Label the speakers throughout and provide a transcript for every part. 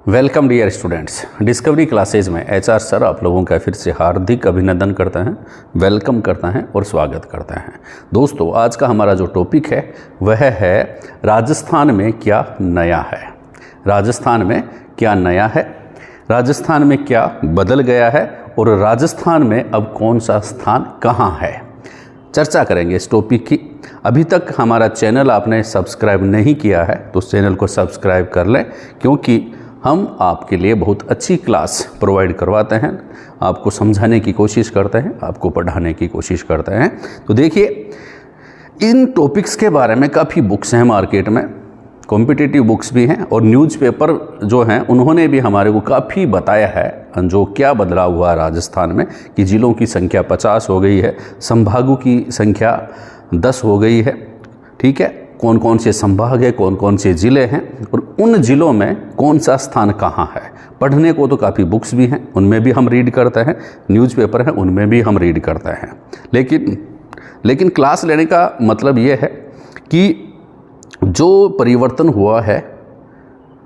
Speaker 1: Welcome dear students, discovery classes में HR sir आप लोगों का फिर से हार्दिक अभिनंदन करते हैं, वेलकम करते हैं और स्वागत करते हैं। दोस्तों, आज का हमारा जो टॉपिक है वह है राजस्थान में क्या नया है। राजस्थान में क्या नया है, राजस्थान में क्या बदल गया है और राजस्थान में अब कौन सा स्थान कहाँ है, चर्चा करेंगे इस टॉपिक की। अभी तक हमारा चैनल आपने सब्सक्राइब नहीं किया है तो चैनल को सब्सक्राइब कर लें, क्योंकि हम आपके लिए बहुत अच्छी क्लास प्रोवाइड करवाते हैं, आपको समझाने की कोशिश करते हैं, आपको पढ़ाने की कोशिश करते हैं। तो देखिए, इन टॉपिक्स के बारे में काफ़ी बुक्स हैं मार्केट में, कॉम्पिटिटिव बुक्स भी हैं और न्यूज़पेपर जो हैं उन्होंने भी हमारे को काफ़ी बताया है जो क्या बदलाव हुआ राजस्थान में, कि ज़िलों की संख्या 50 हो गई है, संभागों की संख्या 10 हो गई है। ठीक है, कौन कौन से संभाग है, कौन कौन से ज़िले हैं और उन ज़िलों में कौन सा स्थान कहाँ है। पढ़ने को तो काफ़ी बुक्स भी हैं, उनमें भी हम रीड करते हैं, न्यूज़पेपर हैं उनमें भी हम रीड करते हैं। लेकिन क्लास लेने का मतलब ये है कि जो परिवर्तन हुआ है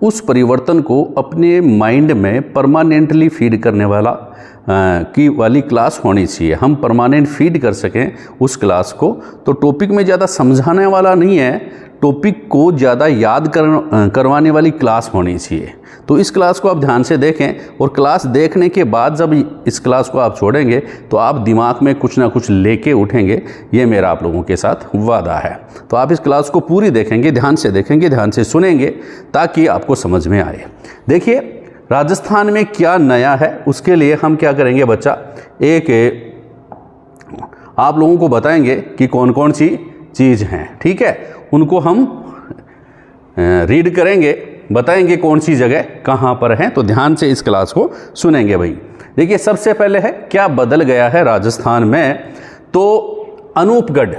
Speaker 1: उस परिवर्तन को अपने माइंड में परमानेंटली फीड करने वाली क्लास होनी चाहिए। हम परमानेंट फीड कर सकें उस क्लास को। तो टॉपिक में ज़्यादा समझाने वाला नहीं है, टॉपिक को ज़्यादा याद करवाने वाली क्लास होनी चाहिए। तो इस क्लास को आप ध्यान से देखें और क्लास देखने के बाद जब इस क्लास को आप छोड़ेंगे तो आप दिमाग में कुछ ना कुछ लेके उठेंगे, ये मेरा आप लोगों के साथ वादा है। तो आप इस क्लास को पूरी देखेंगे, ध्यान से देखेंगे, ध्यान से सुनेंगे, ताकि आपको समझ में आए। देखिए, राजस्थान में क्या नया है, उसके लिए हम क्या करेंगे बच्चा, एक आप लोगों को बताएंगे कि कौन कौन सी चीज़ हैं। ठीक है, उनको हम रीड करेंगे, बताएंगे कौन सी जगह कहाँ पर है। तो ध्यान से इस क्लास को सुनेंगे भाई। देखिए, सबसे पहले है क्या बदल गया है राजस्थान में। तो अनूपगढ़,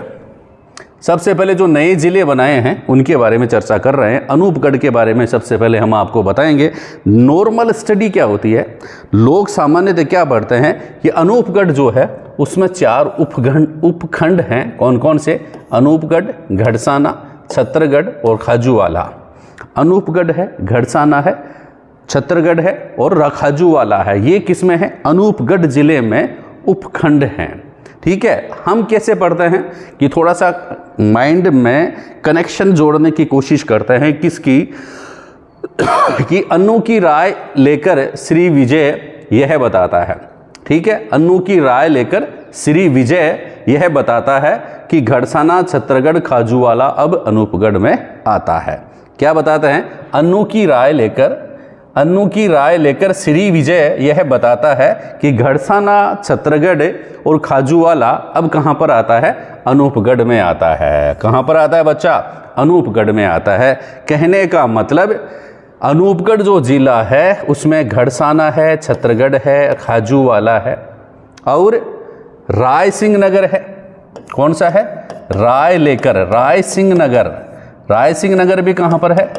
Speaker 1: सबसे पहले जो नए ज़िले बनाए हैं उनके बारे में चर्चा कर रहे हैं। अनूपगढ़ के बारे में सबसे पहले हम आपको बताएंगे। नॉर्मल स्टडी क्या होती है, लोग सामान्यतः क्या पढ़ते हैं कि अनूपगढ़ जो है उसमें 4 उपखंड हैं। कौन कौन से? अनूपगढ़, घड़साना, छत्तरगढ़ और खाजूवाला। अनूपगढ़ है, घड़साना है, छत्तरगढ़ है और खाजूवाला है। ये किस में है? अनूपगढ़ ज़िले में उपखंड हैं। ठीक है, हम कैसे पढ़ते हैं कि थोड़ा सा माइंड में कनेक्शन जोड़ने की कोशिश करते हैं। किसकी? कि अन्नू की राय लेकर श्री विजय यह बताता है। ठीक है, अन्नू की राय लेकर श्री विजय यह बताता है कि घड़साना, छत्तरगढ़, खाजूवाला अब अनूपगढ़ में आता है। क्या बताते हैं? अन्नू की राय लेकर श्री विजय यह बताता है कि घड़साना, छत्तरगढ़ और खाजूवाला अब कहाँ पर आता है? अनूपगढ़ में आता है। कहाँ पर आता है बच्चा? अनूपगढ़ में आता है। कहने का मतलब अनूपगढ़ जो जिला है उसमें घड़साना है, छत्तरगढ़ है, खाजूवाला है और राय सिंह नगर है। कौन सा है? राय सिंह नगर भी कहाँ पर है?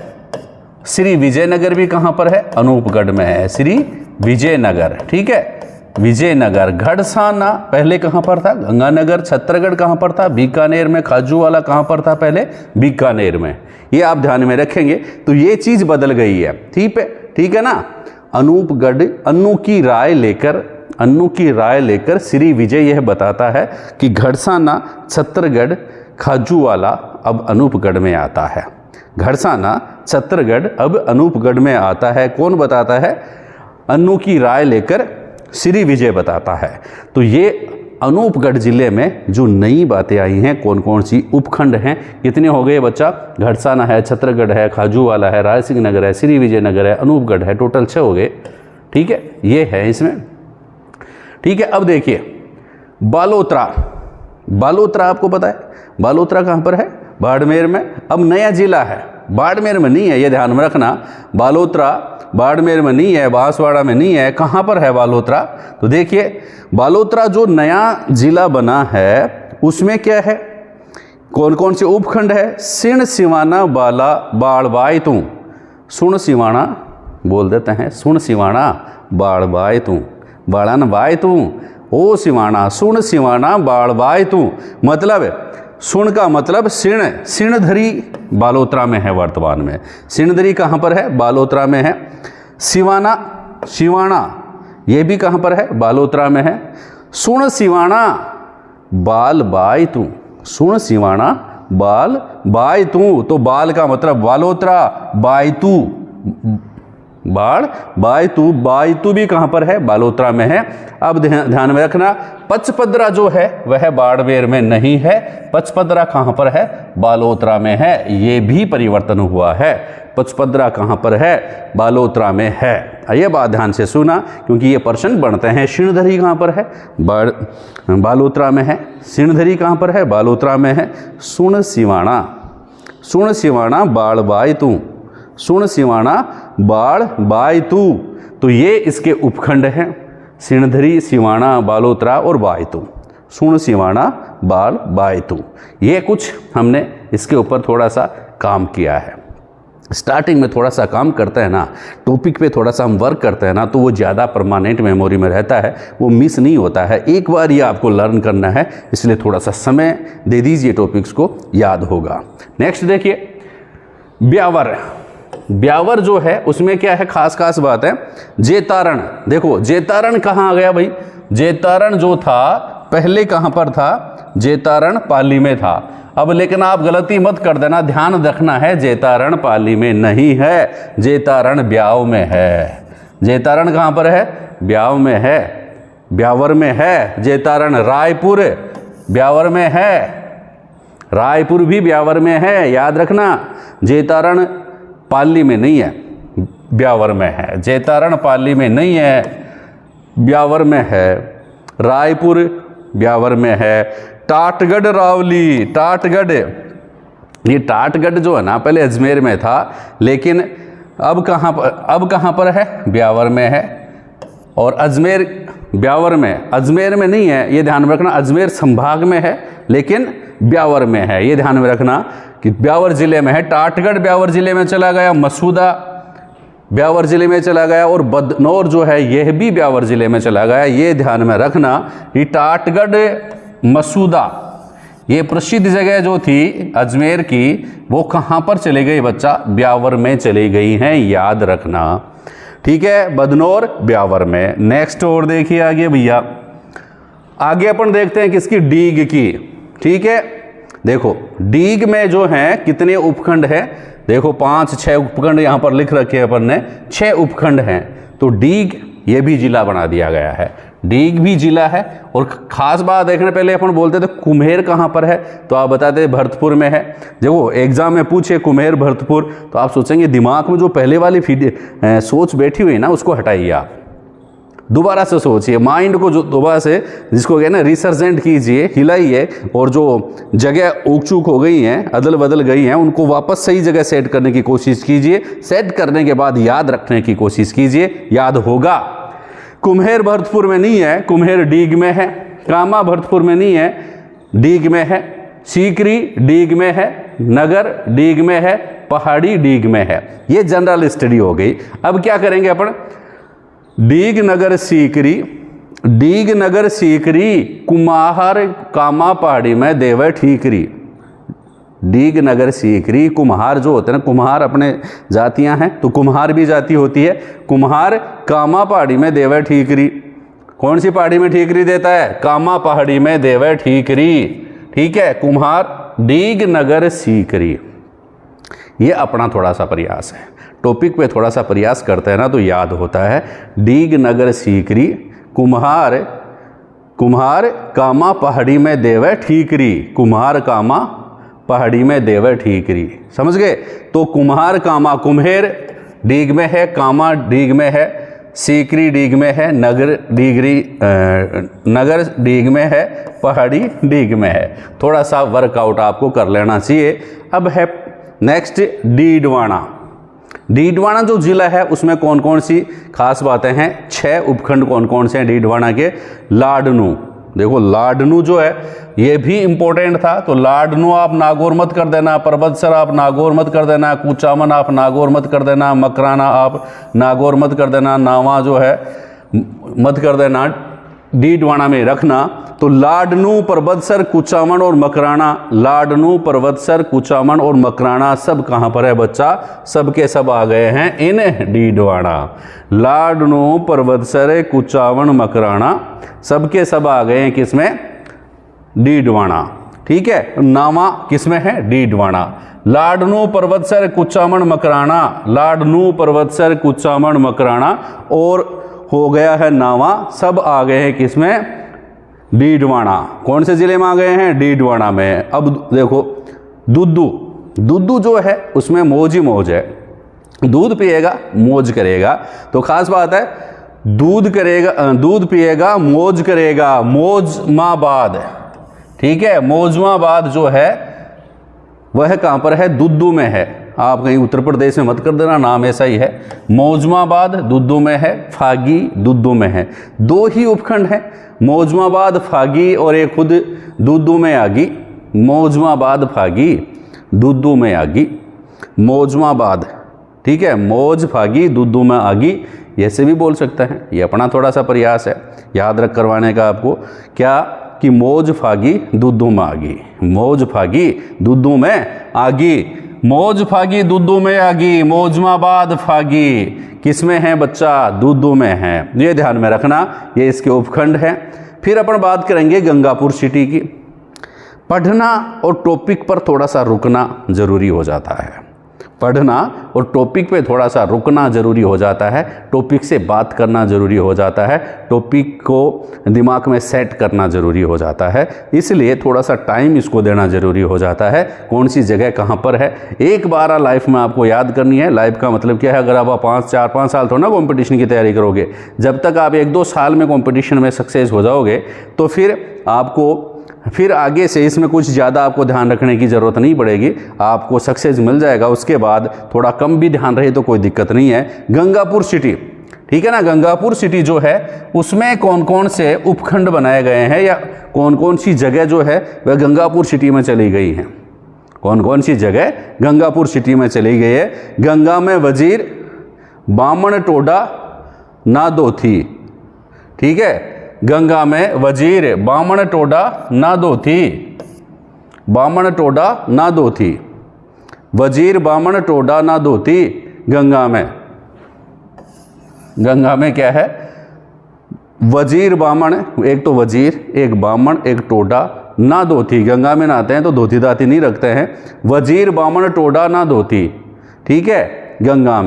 Speaker 1: श्री विजयनगर भी कहाँ पर है? अनूपगढ़ में है, श्री विजयनगर। ठीक है, विजयनगर। घड़साना पहले कहाँ पर था? गंगानगर। छत्तरगढ़ कहाँ पर था? बीकानेर में। खाजूवाला कहाँ पर था पहले? बीकानेर में। ये आप ध्यान में रखेंगे। तो ये चीज़ बदल गई है। ठीक है ना। अनूपगढ़, अन्नू की राय लेकर श्री विजय यह बताता है कि घड़साना, छत्तरगढ़, खाजूवाला अब अनूपगढ़ में आता है। घड़साना, छत्तरगढ़ अब अनूपगढ़ में आता है। कौन बताता है? अन्नू की राय लेकर श्री विजय बताता है। तो ये अनूपगढ़ ज़िले में जो नई बातें आई हैं, कौन कौन सी उपखंड हैं, कितने हो गए बच्चा? घड़साना है, छत्तरगढ़ है, खाजूवाला है, राय सिंह नगर है, श्री विजयनगर है, अनूपगढ़ है, टोटल 6 हो गए। ठीक है, ये है इसमें। ठीक है, अब देखिए बालोतरा आपको पता है? बालोतरा कहाँ पर है? बाड़मेर में। अब नया जिला है, बाड़मेर में नहीं है, ये ध्यान में रखना। बालोतरा बाड़मेर में नहीं है, बांसवाड़ा में नहीं है। कहाँ पर है बालोतरा? तो देखिए, बालोतरा जो नया जिला बना है उसमें क्या है, कौन कौन से उपखंड है? सिण, सिवाना, बाड़बायतू। सुण सिवाना बोल देते हैं, सुण सिवाना, बाड़बायतू, बाड़न बायतू, ओ सिवाना, सुण सिवाना, बाड़बायतू। मतलब सुण का मतलब सिणधरी बालोतरा में है वर्तमान में। सिणधरी कहाँ पर है? बालोतरा में है। सिवाना, सिवाना ये भी कहाँ पर है? बालोतरा में है। सुण सिवाना बाल बाय तू, सुण सिवाना बाल बाय तू, तो बाल का मतलब बालोतरा, बाय तू बाल बाय तू भी कहाँ पर है? बालोतरा में है। अब ध्यान में रखना, पचपदरा जो है वह बाड़मेर में नहीं है, पचपदरा कहाँ पर है? बालोतरा में है। ये भी परिवर्तन हुआ है, पचपदरा कहाँ पर है? बालोतरा में है। ये बात ध्यान से सुना, क्योंकि ये प्रश्न बनते हैं। सिणधरी कहाँ पर है? बालोतरा में है। सिणधरी कहाँ पर है? बालोतरा में है। सुण सिवाना, सुण सिवाना बाल बाय तू, सुण सिवाना बाल बाय तू, तो ये इसके उपखंड हैं, सिणधरी, सिवाना, बालोतरा और बायतू। सुण सिवाना बाल बायतू, ये कुछ हमने इसके ऊपर थोड़ा सा काम किया है। स्टार्टिंग में थोड़ा सा काम करते हैं ना, टॉपिक पे थोड़ा सा हम वर्क करते हैं ना, तो वो ज़्यादा परमानेंट मेमोरी में रहता है, वो मिस नहीं होता है। एक बार ये आपको लर्न करना है, इसलिए थोड़ा सा समय दे दीजिए, टॉपिक्स को याद होगा। नेक्स्ट देखिए, ब्यावर। ब्यावर जो है उसमें क्या है? खास बात है, जेतारण। देखो जेतारण कहाँ आ गया भाई? जेतारण जो था पहले कहाँ पर था? जेतारण पाली में था। अब लेकिन आप गलती मत कर देना, ध्यान रखना है, जेतारण पाली में नहीं है, जेतारण ब्याव में है। जेतारण कहाँ पर है? ब्याव में है, ब्यावर में है। जेतारण रायपुर ब्यावर में है, रायपुर भी ब्यावर में है, याद रखना। जेतारण पाली में नहीं है, ब्यावर में है। जेतारण पाली में नहीं है, ब्यावर में है। रायपुर ब्यावर में है। टाटगढ़ रावली, टाटगढ़, ये टाटगढ़ जो है ना पहले अजमेर में था, लेकिन अब कहाँ पर है? ब्यावर में है। और अजमेर ब्यावर में, अजमेर में नहीं है, ये ध्यान में रखना। अजमेर संभाग में है लेकिन ब्यावर में है, ये ध्यान में रखना कि ब्यावर जिले में है। टाटगढ़ ब्यावर जिले में चला गया, मसूदा ब्यावर जिले में चला गया, और बदनौर जो है यह भी ब्यावर जिले में चला गया। ये ध्यान में रखना कि टाटगढ़, मसूदा, ये प्रसिद्ध जगह जो थी अजमेर की, वो कहाँ पर चली गई बच्चा? ब्यावर में चली गई हैं, याद रखना। ठीक है, बदनौर ब्यावर में। नेक्स्ट और देखिए आगे भैया, आगे अपन देखते हैं किसकी? डीग की। ठीक है, देखो डीग में जो है कितने उपखंड हैं? देखो 5-6 उपखंड यहाँ पर लिख रखे हैं अपन ने, 6 उपखंड हैं। तो डीग ये भी जिला बना दिया गया है, डीग भी जिला है। और खास बात देखने पहले अपन बोलते थे कुम्हेर कहाँ पर है, तो आप बताते भरतपुर में है। देखो एग्जाम में पूछे कुम्हेर भरतपुर, तो आप सोचेंगे दिमाग में जो पहले वाली सोच बैठी हुई ना उसको हटाइए, आप दोबारा से सोचिए, माइंड को जो दोबारा से, जिसको कहना रिसर्जेंट कीजिए, हिलाइए, और जो जगह उग चूक हो गई हैं, अदल बदल गई हैं, उनको वापस सही जगह सेट करने की कोशिश कीजिए। सेट करने के बाद याद रखने की कोशिश कीजिए, याद होगा। कुम्हेर भरतपुर में नहीं है, कुम्हेर डीग में है। कामा भरतपुर में नहीं है, डीग में है। सीकरी डीग में है, नगर डीग में है, पहाड़ी डीग में है। ये जनरल स्टडी हो गई। अब क्या करेंगे अपन? डीग नगर सीकरी, डीग नगर सीकरी, कुम्हार कामा पहाड़ी में देवे ठीकरी। डीग नगर सीकरी, कुम्हार जो होते हैं ना, कुम्हार अपने जातियां हैं, तो कुम्हार भी जाति होती है। कुम्हार कामा पहाड़ी में देवे ठीकरी। कौन सी पहाड़ी में ठीकरी देता है? कामा पहाड़ी में देवे ठीकरी। ठीक है, कुम्हार डीग नगर सीकरी। ये अपना थोड़ा सा प्रयास है, टॉपिक पे थोड़ा सा प्रयास करते हैं ना तो याद होता है। डीग नगर सीकरी, कुम्हार, कुम्हार कामा पहाड़ी में देवे ठीकरी। कुम्हार कामा पहाड़ी में देवे ठीकरी, समझ गए? तो कुम्हार कामा, कुम्हेर डीग में है, कामा डीग में है, सीकरी डीग में है, नगर डीग में है, पहाड़ी डीग में है। थोड़ा सा वर्कआउट आपको कर लेना चाहिए। अब है नेक्स्ट डीडवाना। डीडवाना जो जिला है उसमें कौन कौन सी खास बातें हैं? 6 उपखंड कौन कौन से हैं डीडवाना के? लाडनू, देखो लाडनू जो है ये भी इंपॉर्टेंट था, तो लाडनू आप नागौर मत कर देना, परबतसर आप नागौर मत कर देना, कुचामन आप नागौर मत कर देना, मकराना आप नागौर मत कर देना, नावा जो है मत कर देना, डीडवाणा में रखना, तो लाडनू, परबतसर, कुचामन और मकराना, लाडनू, परबतसर, कुचामन और मकराना सब कहाँ पर है बच्चा? सब के सब आ गए हैं इन डीडवाणा। लाडनू, परबतसर, कुचामन, मकराना सब के सब आ गए हैं किसमें? डीडवाणा। ठीक है, नामा किसमें है? डीडवाणा। लाडनू, परबतसर, कुचामन, मकराना, लाडनू, परबतसर, कुचामन, मकराना और हो गया है नावा, सब आ गए हैं किसमें? डीडवाणा। कौन से जिले में आ गए हैं? डीडवाणा में। अब देखो दुद्दू, दुद्दू जो है उसमें मौज ही मौज है, दूध पिएगा मौज करेगा। तो खास बात है, दूध करेगा, दूध पिएगा मौज करेगा, मौजमाबाद। ठीक है, मौजमाबाद जो है वह कहाँ पर है? दुद्दू में है। आप कहीं उत्तर प्रदेश में मत कर देना, नाम ऐसा ही है। मौजमाबाद दुद्दू में है, फागी दुद्दू में है। दो ही उपखंड हैं, मौजमाबाद फागी और एक खुद दुद्दू में आगी। मौजमाबाद फागी, दुद्दू में आगी, मौजमाबाद। ठीक है, मौज फागी दुद्दू में आगी, ऐसे भी बोल सकते हैं। ये अपना थोड़ा सा प्रयास है याद रख करवाने का आपको, क्या कि मौज फागी दुद्दू में आगी, मौज फागी दुद्दू में आगी, मौज फागी दुद्दू में आगी, मौजमाबाद फागी किसमें है बच्चा? दुद्दू में है। ये ध्यान में रखना, ये इसके उपखंड हैं। फिर अपन बात करेंगे गंगापुर सिटी की। पढ़ना और टॉपिक पर थोड़ा सा रुकना जरूरी हो जाता है, पढ़ना और टॉपिक पे थोड़ा सा रुकना जरूरी हो जाता है, टॉपिक से बात करना जरूरी हो जाता है, टॉपिक को दिमाग में सेट करना जरूरी हो जाता है, इसलिए थोड़ा सा टाइम इसको देना जरूरी हो जाता है। कौन सी जगह कहाँ पर है, एक बार लाइफ में आपको याद करनी है। लाइफ का मतलब क्या है? अगर आप 4-5 साल थोड़ा ना कॉम्पिटिशन की तैयारी करोगे, जब तक आप 1-2 साल में कॉम्पिटिशन में सक्सेस हो जाओगे तो फिर आगे से इसमें कुछ ज़्यादा आपको ध्यान रखने की ज़रूरत नहीं पड़ेगी, आपको सक्सेस मिल जाएगा। उसके बाद थोड़ा कम भी ध्यान रहे तो कोई दिक्कत नहीं है। गंगापुर सिटी, ठीक है ना, गंगापुर सिटी जो है उसमें कौन कौन से उपखंड बनाए गए हैं या कौन कौन सी जगह जो है वह गंगापुर सिटी में चली गई हैं? कौन कौन सी जगह गंगापुर सिटी में चली गई है? गंगा में वजीर, बामण, टोडा, नादोथी। ठीक है, गंगा में वजीर, बामण, टोडा, नादोथी, बामण, टोडा, नादोथी, वजीर, बामण, टोडा, नादोथी। गंगा में क्या है? वजीर, बामण, एक तो वजीर, एक बामण, एक टोडा, नादोथी। गंगा में नहाते हैं तो धोती दाती नहीं रखते हैं। वजीर, बामण, टोडा, नादोथी। ठीक है, गंगा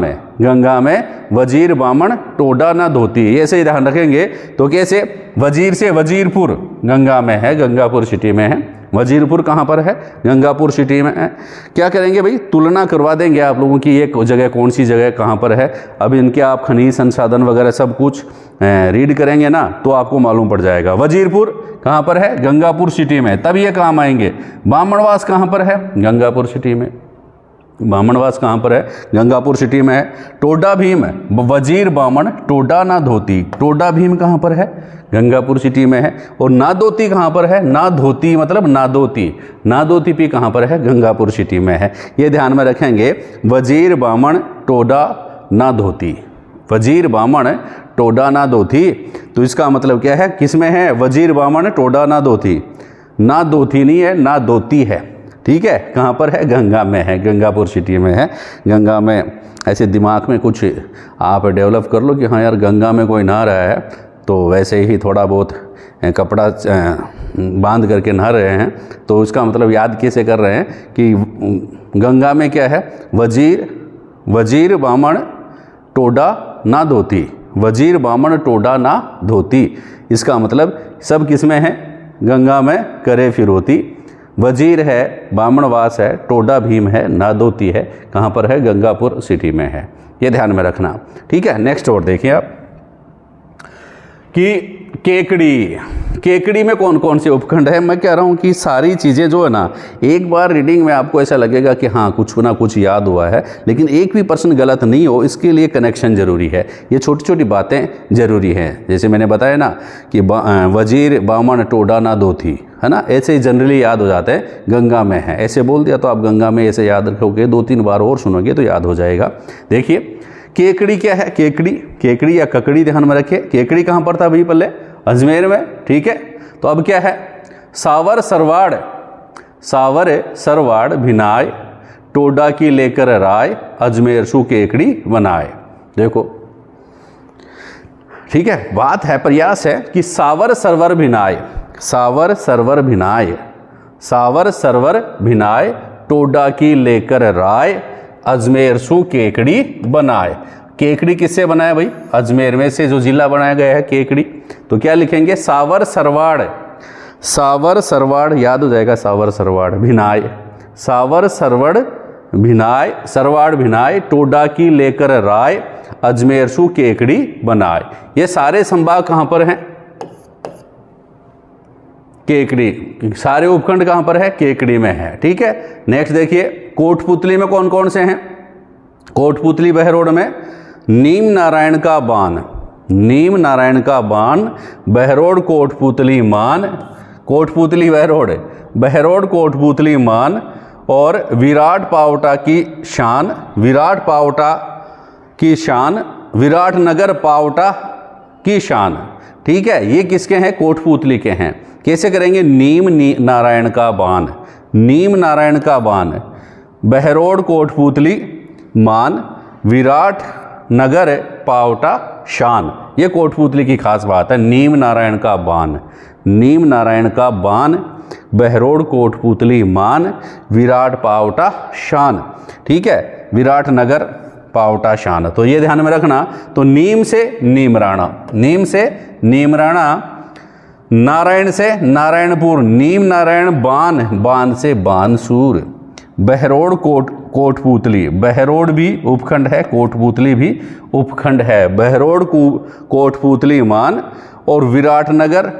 Speaker 1: में वजीर, बामण, टोडा, ना धोती, ऐसे ही ध्यान रखेंगे। तो कैसे? वजीर से वजीरपुर गंगा में है, गंगापुर सिटी में है। वजीरपुर कहाँ पर है? गंगापुर सिटी में है। क्या करेंगे भाई? तुलना करवा देंगे आप लोगों की, एक जगह कौन सी जगह कहाँ पर है। अब इनके आप खनिज संसाधन वगैरह सब कुछ रीड करेंगे ना तो आपको मालूम पड़ जाएगा। वजीरपुर कहाँ पर है? गंगापुर सिटी में, तब ये काम आएंगे। बामणवास कहाँ पर है? गंगापुर सिटी में। बामणवास कहाँ पर है? गंगापुर सिटी में है। टोडा भीम, वजीर, बामण, टोडा, ना धोती। टोडा भीम कहाँ पर है? गंगापुर सिटी में है। और नादोती कहाँ पर है? नादोती मतलब नादोती, नादोती भी कहाँ पर है? गंगापुर सिटी में है। ये ध्यान में रखेंगे, वजीर, बामण, टोडा, नादोती, वजीर, बामण, टोडा, नादोती। तो इसका मतलब क्या है? किस में है? वजीर, बामण, टोडा, नादोती। नादोती नहीं है, नादोती है। ठीक है, कहाँ पर है? गंगा में है, गंगापुर सिटी में है। गंगा में ऐसे दिमाग में कुछ आप डेवलप कर लो कि हाँ यार गंगा में कोई नहा रहा है, तो वैसे ही थोड़ा बहुत कपड़ा बांध करके नहा रहे हैं, तो उसका मतलब याद कैसे कर रहे हैं कि गंगा में क्या है? वजीर, बामण, टोडा, ना धोती, वजीर, बामण, टोडा, ना धोती। इसका मतलब सब किस में है? गंगा में करे फिरोती। वजीर है, बामणवास है, टोडा भीम है, नादोती है। कहाँ पर है? गंगापुर सिटी में है। ये ध्यान में रखना। ठीक है, नेक्स्ट और देखिए आप कि केकड़ी में कौन कौन से उपखंड है। मैं कह रहा हूँ कि सारी चीज़ें जो है ना, एक बार रीडिंग में आपको ऐसा लगेगा कि हाँ कुछ ना कुछ याद हुआ है, लेकिन एक भी पर्सन गलत नहीं हो, इसके लिए कनेक्शन जरूरी है। ये छोटी छोटी बातें जरूरी हैं। जैसे मैंने बताया ना कि वजीर, बामण, टोडा, ना धोती, है ना, ऐसे ही जनरली याद हो जाते हैं। गंगा में है ऐसे बोल दिया तो आप गंगा में ऐसे याद रखोगे, 2-3 बार और सुनोगे तो याद हो जाएगा। देखिए केकड़ी क्या है? केकड़ी या ककड़ी ध्यान में रखिए। केकड़ी कहाँ पर था भाई? पहले अजमेर में, ठीक है। तो अब क्या है, सावर सरवाड़ भिनाय, टोडा की लेकर राय, अजमेर सु केकड़ी बनाए। देखो ठीक है, बात है, प्रयास है कि सावर सरवर भिनाय, टोडा की लेकर राय, अजमेर सु केकड़ी बनाए। केकड़ी किससे बनाया भाई, अजमेर में से जो जिला बनाया गया है केकड़ी। तो क्या लिखेंगे, सावर सरवाड़ याद हो जाएगा, सावर सरवाड़ भिनाय, टोडा की लेकर राय, अजमेर सु केकड़ी बनाए। ये सारे संभाग कहां पर हैं, केकड़ी, सारे उपखंड कहां पर है, केकड़ी में है, ठीक है। नेक्स्ट देखिए, कोटपुतली में कौन कौन से हैं, कोटपुतली बहरोड में नीम नारायण का बान, बहरोड कोटपुतली मान, कोटपुतली बहरोड कोटपुतली मान, और विराट पावटा की शान, विराटनगर पावटा की शान, ठीक है। ये किसके हैं, कोटपुतली के हैं। कैसे करेंगे, नीम नारायण का बान, बहरोड कोटपुतली मान, विराट नगर पावटा शान। ये कोटपुतली की खास बात है, नीम नारायण का बान, बहरोड कोटपुतली मान, विराट पावटा शान, ठीक है, विराट नगर पावटा शान। तो ये ध्यान में रखना। तो नीम से नीमराणा, नारायण से नारायणपुर, नीम नारायण, बान से बानसूर, बहरोड कोटपुतली, बहरोड भी उपखंड है, कोटपुतली भी उपखंड है, बहरोड कोटपुतली मान, और विराटनगर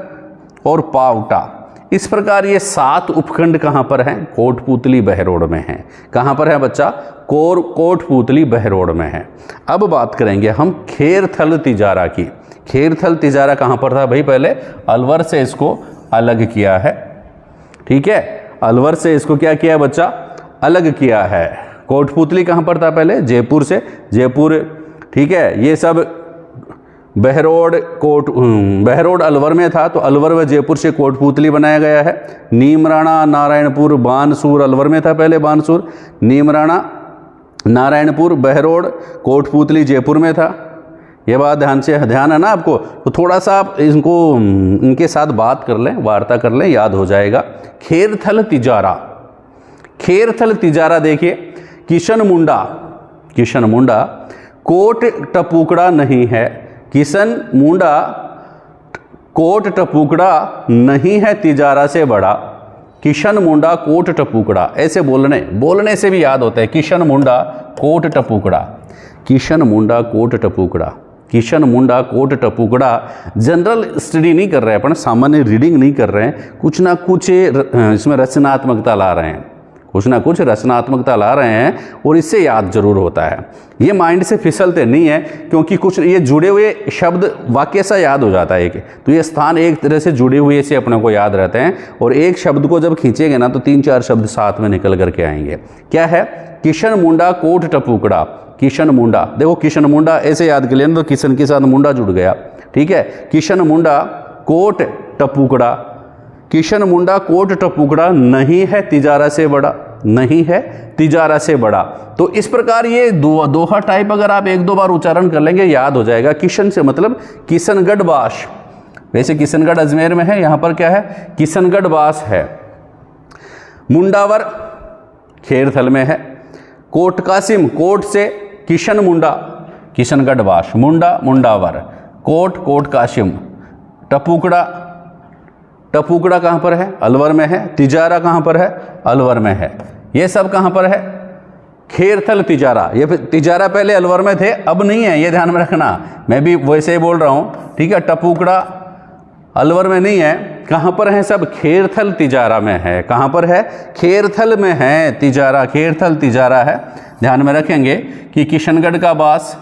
Speaker 1: और पावटा। इस प्रकार ये 7 उपखंड कहाँ पर हैं, कोटपुतली बहरोड में हैं। कहाँ पर है बच्चा, कोटपुतली बहरोड में है। अब बात करेंगे हम खेरथल तिजारा की। खेरथल तिजारा कहाँ पर था भाई, पहले अलवर से इसको अलग किया है, ठीक है, अलवर से इसको क्या किया बच्चा, अलग किया है। कोटपुतली कहाँ पर था पहले, जयपुर से, जयपुर, ठीक है। ये सब बहरोड अलवर में था, तो अलवर व जयपुर से कोटपुतली बनाया गया है। नीमराणा, नारायणपुर, बानसूर, अलवर में था पहले बानसूर, नीमराणा, नारायणपुर, बहरोड, कोटपुतली जयपुर में था। ये बात ध्यान है ना आपको। तो थोड़ा सा आप इनके साथ बात कर लें, वार्ता कर लें, याद हो जाएगा। खेरथल तिजारा देखिए, किशन मुंडा कोट टपुकड़ा नहीं है, किशन मुंडा कोट टपुकड़ा नहीं है तिजारा से बड़ा, किशन मुंडा कोट टपुकड़ा। ऐसे बोलने से भी याद होता है, किशन मुंडा कोट टपुकड़ा। जनरल स्टडी नहीं कर रहे हैं अपन, सामान्य रीडिंग नहीं कर रहे हैं, कुछ ना कुछ इसमें रचनात्मकता ला रहे हैं, और इससे याद जरूर होता है। ये माइंड से फिसलते नहीं है, क्योंकि कुछ ये जुड़े हुए शब्द वाक्य सा याद हो जाता है। तो ये स्थान एक तरह से जुड़े हुए से अपने को याद रहते हैं, और एक शब्द को जब खींचेंगे ना तो 3-4 शब्द साथ में निकल करके आएंगे। क्या है, किशन मुंडा कोट टपुकड़ा, किशन मुंडा, देखो किशन मुंडा ऐसे याद कर लेना, तो किशन के साथ मुंडा जुड़ गया, ठीक है। किशन मुंडा कोट टपुकड़ा, किशन मुंडा कोट टपुकड़ा नहीं है तिजारा से बड़ा। तो इस प्रकार ये दोहा टाइप अगर आप 1-2 बार उच्चारण कर लेंगे याद हो जाएगा। किशन से मतलब किशनगढ़ बास, वैसे किशनगढ़ अजमेर में है, यहां पर क्या है, किशनगढ़ बास है। मुंडावर खेरथल में है। कोट कासिम, कोट से किशन मुंडा, किशनगढ़ बास, मुंडावर, कोट कासिम। टपुकड़ा कहाँ पर है, अलवर में है। तिजारा कहाँ पर है, अलवर में है। ये सब कहाँ पर है, खेरथल तिजारा। ये तिजारा पहले अलवर में थे, अब नहीं है, ये ध्यान में रखना। मैं भी वैसे ही बोल रहा हूँ, ठीक है। टपुकड़ा अलवर में नहीं है, कहाँ पर है सब, खेरथल तिजारा में है। कहाँ पर है, खेरथल में है तिजारा, खेरथल तिजारा है। ध्यान में रखेंगे कि किशनगढ़ का बास,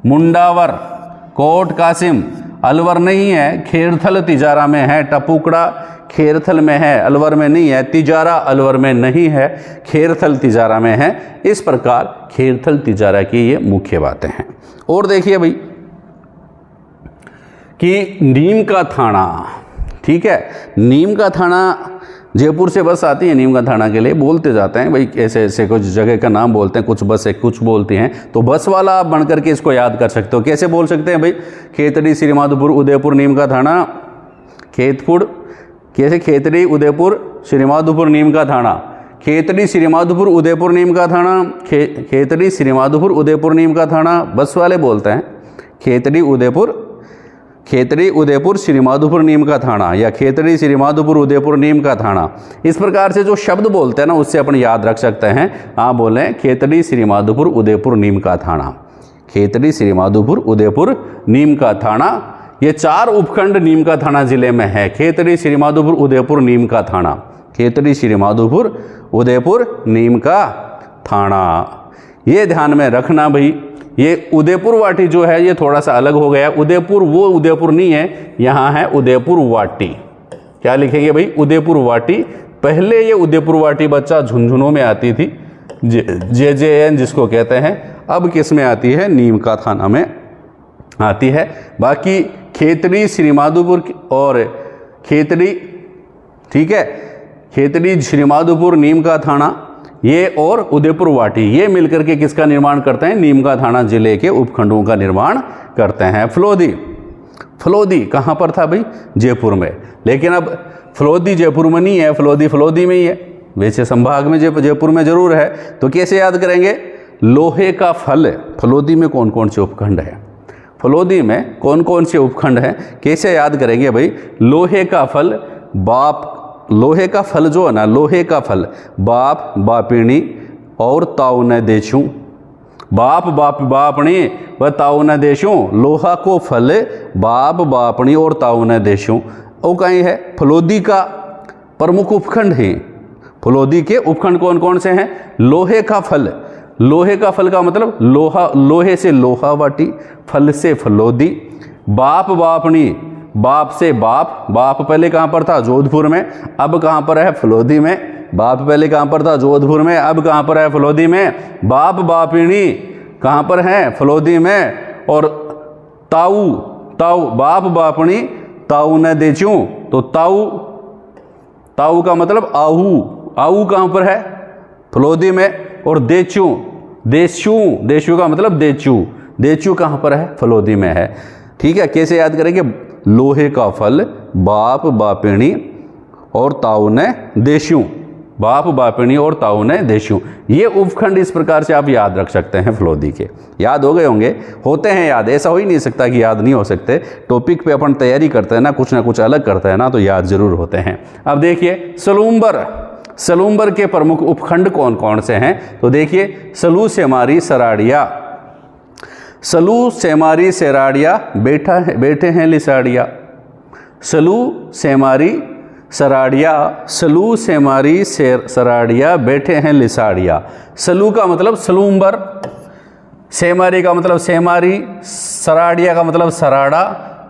Speaker 1: मुंडावर, कोट कासिम अलवर नहीं है, खेरथल तिजारा में है। टपुकड़ा खेरथल में है, अलवर में नहीं है। तिजारा अलवर में नहीं है, खेरथल तिजारा में है। इस प्रकार खेरथल तिजारा की ये मुख्य बातें हैं। और देखिए भाई, कि नीम का थाना, ठीक है, नीम का थाना जयपुर से बस आती है नीम का थाना के लिए, बोलते जाते हैं भाई, ऐसे ऐसे कुछ जगह का नाम बोलते हैं, कुछ बस है कुछ बोलती हैं, तो बस वाला आप बन करके इसको याद कर सकते हो। कैसे बोल सकते हैं भाई, खेतड़ी श्रीमाधोपुर उदयपुर नीम का थाना, खेतपुर, कैसे, खेतड़ी उदयपुर श्रीमाधोपुर नीम का थाना, खेतड़ी श्रीमाधोपुर उदयपुर नीम का थाना, खेतड़ी श्रीमाधोपुर उदयपुर नीम का थाना, बस वाले बोलते हैं खेतड़ी उदयपुर श्रीमाधोपुर नीम का थाना या खेतड़ी श्रीमाधोपुर उदयपुर नीम का थाना। इस प्रकार से जो शब्द बोलते हैं ना, उससे अपन याद रख सकते हैं। आप बोलें खेतड़ी श्रीमाधोपुर उदयपुर नीम का थाना, खेतड़ी श्रीमाधोपुर उदयपुर नीम का थाना। ये 4 उपखंड नीम का थाना जिले में है, खेतड़ी श्रीमाधोपुर उदयपुर नीम का थाना, खेतड़ी श्रीमाधोपुर उदयपुर नीम का थाना। ये ध्यान में रखना भाई। ये उदयपुर वाटी जो है ये थोड़ा सा अलग हो गया, उदयपुर वो उदयपुर नहीं है, यहाँ है उदयपुर वाटी। क्या लिखेंगे भाई, उदयपुर वाटी। पहले ये उदयपुर वाटी बच्चा झुंझुनों में आती थी, JJN जिसको कहते हैं, अब किस में आती है, नीम का थाना में आती है। बाकी खेतड़ी श्रीमाधोपुर और खेतड़ी, ठीक है, खेतड़ी श्रीमाधोपुर नीम का थाना ये और उदयपुर वाटी ये मिलकर के किसका निर्माण करते हैं, नीम का थाना जिले के उपखंडों का निर्माण करते हैं। फलोदी कहाँ पर था भाई, जयपुर में, लेकिन अब फलोदी जयपुर में नहीं है, फलोदी में ही है, वैसे संभाग में जयपुर में जरूर है। तो कैसे याद करेंगे, लोहे का फल, फलोदी में कौन कौन से उपखंड है, फलोदी में कौन कौन से उपखंड हैं, कैसे याद करेंगे भाई, लोहे का फल, बाप, लोहे का फल जो है ना, लोहे का फल बाप बापिणी और ताऊ न देशू, बाप बापणी व ताऊ न देशू, लोहा को फल बाप बापणी और ताऊ न देशू। वो कहीं है, फलोदी का प्रमुख उपखंड है। फलोदी के उपखंड कौन कौन से हैं, लोहे का फल, लोहे का फल का मतलब लोहा, लोहे से लोहा वाटी, फल से फलोदी, बाप बापणी, बाप से बाप, बाप पहले कहाँ पर था, जोधपुर में, अब कहाँ पर है, फलोदी में। बाप पहले कहाँ पर था, जोधपुर में, अब कहाँ पर है, फलोदी में। बाप बापिणी कहाँ पर है, फलोदी में। और ताऊ, बाप बापणी ताऊ न देचू, तो ताऊ का मतलब आहू कहाँ पर है, फलोदी में। और देशू का मतलब देचू कहाँ पर है, फलोदी में है। ठीक है, कैसे याद करेंगे, लोहे का फल बाप बापिणी और ताऊ ने देशू, बाप बापिणी और ताऊ ने देशू, ये उपखंड इस प्रकार से आप याद रख सकते हैं। फलोदी के याद हो गए होंगे, होते हैं याद, ऐसा हो ही नहीं सकता कि याद नहीं हो सकते। टॉपिक पे अपन तैयारी करते हैं ना कुछ अलग करते हैं ना, तो याद जरूर होते हैं। अब देखिए सलूम्बर के प्रमुख उपखंड कौन कौन से हैं, तो देखिए सलू सेमारी सराड़िया, बैठे हैं लिसाड़िया, सलू सेमारी सराड़िया बैठे हैं लिसाड़िया। सलू का मतलब सलूम्बर, सेमारी का मतलब सेमारी, सराड़िया का मतलब सराड़ा,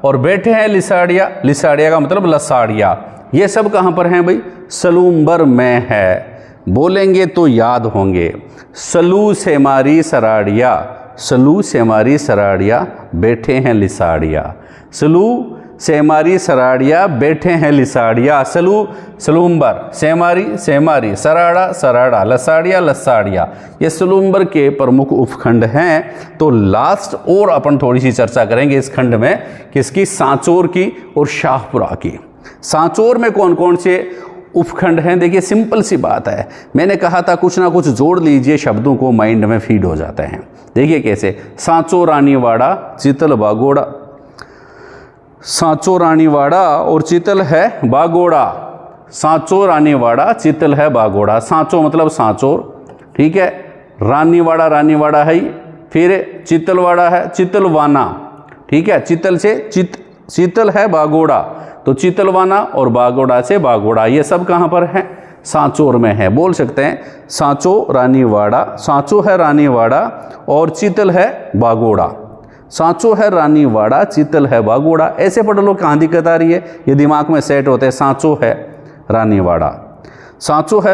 Speaker 1: और बैठे हैं लिसाड़िया का मतलब लसाड़िया। ये सब कहाँ पर हैं भाई, सलूम्बर में है। बोलेंगे तो याद होंगे, सलू सेमारी सराड़िया बैठे हैं लिसाड़िया, सलू सेमारी सराड़िया बैठे हैं लिसाड़िया। सलूम्बर, सेमारी, सराड़ा, लसाड़िया, ये सलूम्बर के प्रमुख उपखंड हैं। तो लास्ट और अपन थोड़ी सी चर्चा करेंगे इस खंड में, किसकी, सांचौर की और शाहपुरा की। सांचौर में कौन कौन से उपखंड हैं, देखिए सिंपल सी बात है, मैंने कहा था कुछ ना कुछ जोड़ लीजिए, शब्दों को माइंड में फीड हो जाते हैं। देखिए कैसे, सांचो रानीवाड़ा चितल बागोड़ा, सांचो रानीवाड़ा और चितल है बागोड़ा, सांचो रानीवाड़ा चितल है बागोड़ा। सांचो मतलब सांचोर, ठीक है, रानीवाड़ा है, फिर चितलवाड़ा है चितलवाना, ठीक है, चितल से चितल है बागोड़ा, तो चितलवाना और बागोड़ा से बागोड़ा, ये सब कहाँ पर है, सांचौर में है। बोल सकते हैं सांचो रानीवाड़ा, सांचो है रानीवाड़ा और चितल है बागोड़ा, सांचो है रानीवाड़ा चितल है बागोड़ा। ऐसे पढ़ लो, कहाँ दिक्कत आ रही है, ये दिमाग में सेट होते हैं। सांचो है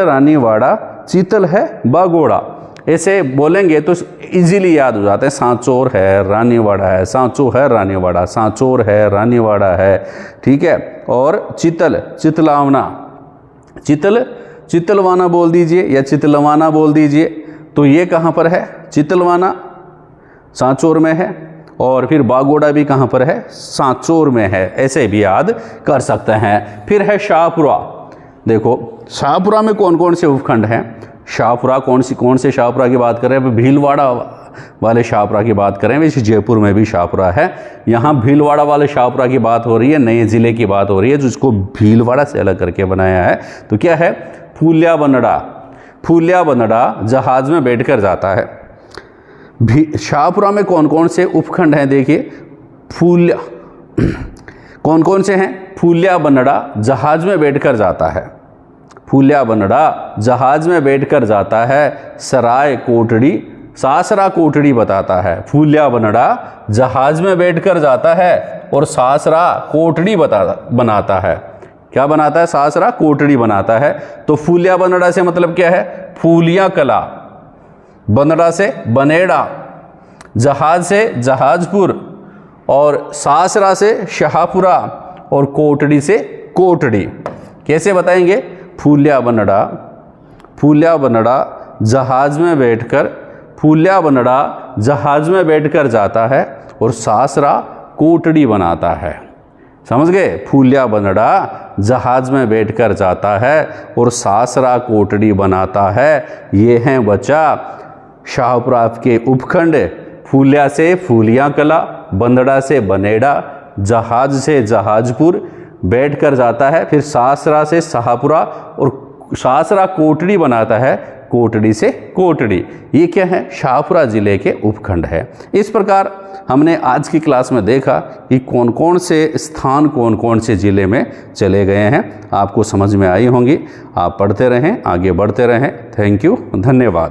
Speaker 1: रानीवाड़ा चितल है बागोड़ा, ऐसे बोलेंगे तो इजीली याद हो जाते हैं। सांचौर है, रानीवाड़ा है, सांचो है रानीवाड़ा, सांचौर है रानीवाड़ा है, ठीक है। और चितल, चितलावना, चितलवाना बोल दीजिए या चितलवाना बोल दीजिए। तो ये कहाँ पर है? चितलवाना सांचौर में है। और फिर बागोड़ा भी कहाँ पर है? सांचौर में है। ऐसे भी याद कर सकते हैं। फिर है शाहपुरा। देखो शाहपुरा में कौन कौन से उपखंड हैं? शाहपुरा कौन से शाहपुरा की बात करें? भीलवाड़ा वाले शाहपुरा की बात करें। वैसे जयपुर में भी शाहपुरा है। यहाँ भीलवाड़ा वाले शाहपुरा की बात हो रही है, नए ज़िले की बात हो रही है, जिसको भीलवाड़ा से अलग करके बनाया है। तो क्या है? फूल्या बनड़ा। फूल्या बनड़ा जहाज़ में बैठकर जाता है। शाहपुरा में कौन कौन से उपखंड हैं? देखिए फूल्या कौन कौन से हैं? फूल्या बनड़ा जहाज़ में बैठकर जाता है। फूल्या बनड़ा जहाज़ में बैठकर जाता है। सराय कोटड़ी, सासरा कोटड़ी बताता है। फूल्या बनड़ा जहाज़ में बैठकर जाता है और सासरा कोटड़ी बनाता है। क्या बनाता है? सासरा कोटड़ी बनाता है। तो फूल्या बनड़ा से मतलब क्या है? फूलिया कला, बनड़ा से बनेड़ा, जहाज से जहाजपुर, और सासरा से शाहपुरा, और कोटड़ी से कोटड़ी। कैसे बताएंगे? फूल्या बनड़ा, फूल्या बनड़ा जहाज में बैठकर, फूल्या बनड़ा जहाज में बैठकर जाता है और सासरा कोटड़ी बनाता है। समझ गए? फूल्या बनड़ा जहाज में बैठकर जाता है और सासरा कोटड़ी बनाता है। ये हैं बच्चा शाहपुरा के उपखंड। फूल्या से फूलिया कला, बंदड़ा से बनेड़ा, जहाज से जहाजपुर, बैठकर जाता है। फिर सासरा से शाहपुरा और सासरा कोटड़ी बनाता है, कोटड़ी से कोटड़ी। ये क्या है? शाहपुरा ज़िले के उपखंड है। इस प्रकार हमने आज की क्लास में देखा कि कौन कौन से स्थान कौन कौन से ज़िले में चले गए हैं। आपको समझ में आई होंगी। आप पढ़ते रहें, आगे बढ़ते रहें। थैंक यू, धन्यवाद।